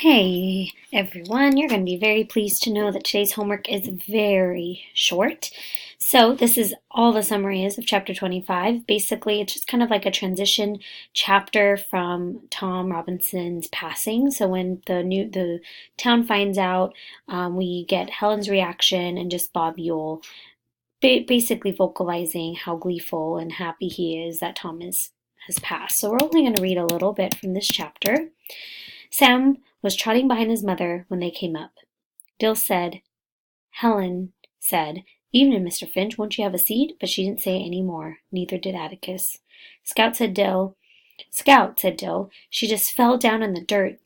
Hey everyone, you're going to be very pleased to know that today's homework is very short. So this is all the summary is of chapter 25. Basically, it's just kind of like a transition chapter from Tom Robinson's passing. So when the town finds out, we get Helen's reaction and just Bob Yule basically vocalizing how gleeful and happy he is that Tom has passed. So we're only going to read a little bit from this chapter. Sam was trotting behind his mother when they came up. Helen said, "Evening, Mr. Finch, won't you have a seat?" But she didn't say any more. Neither did Atticus. Scout, said Dill, she just fell down in the dirt,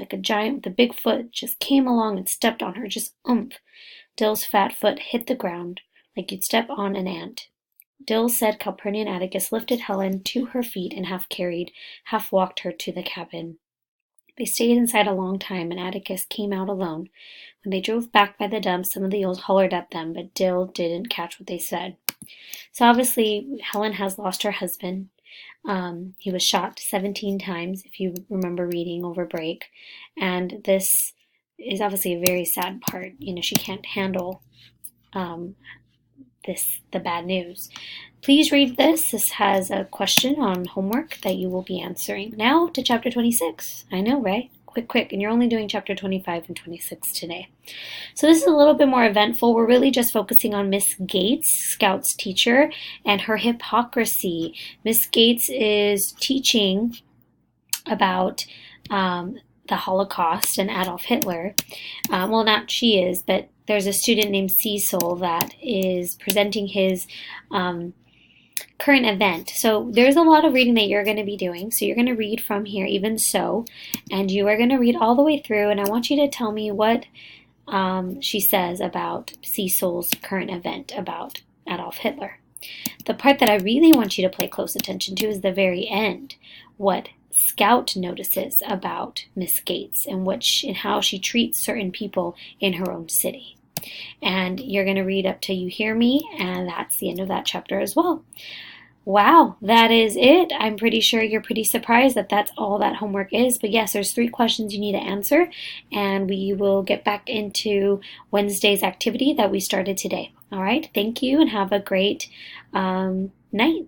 like a giant with a big foot just came along and stepped on her, just oomph. Dill's fat foot hit the ground like you'd step on an ant. Dill said Calpurnia and Atticus lifted Helen to her feet and half carried, half walked her to the cabin. They stayed inside a long time, and Atticus came out alone. When they drove back by the dump, some of the owls hollered at them, but Dill didn't catch what they said. So obviously, Helen has lost her husband. He was shot 17 times, if you remember reading over break. And this is obviously a very sad part. You know, she can't handle the bad news. Please read this. This has a question on homework that you will be answering. Now to chapter 26. I know, right? Quick. And you're only doing chapter 25 and 26 today. So this is a little bit more eventful. We're really just focusing on Miss Gates, Scout's teacher, and her hypocrisy. Miss Gates is teaching about the Holocaust and Adolf Hitler. Well, not she is, but there's a student named Cecil that is presenting his current event. So there's a lot of reading that you're going to be doing. So you're going to read from here, even so, and you are going to read all the way through, and I want you to tell me what she says about Cecil's current event about Adolf Hitler. The part that I really want you to pay close attention to is the very end, what Scout notices about Miss Gates and how she treats certain people in her own city. And you're going to read up till you hear me, and that's the end of that chapter as well. Wow, that is it. I'm pretty sure you're pretty surprised that that's all that homework is. But yes, there's 3 questions you need to answer, and we will get back into Wednesday's activity that we started today. All right, thank you, and have a great night.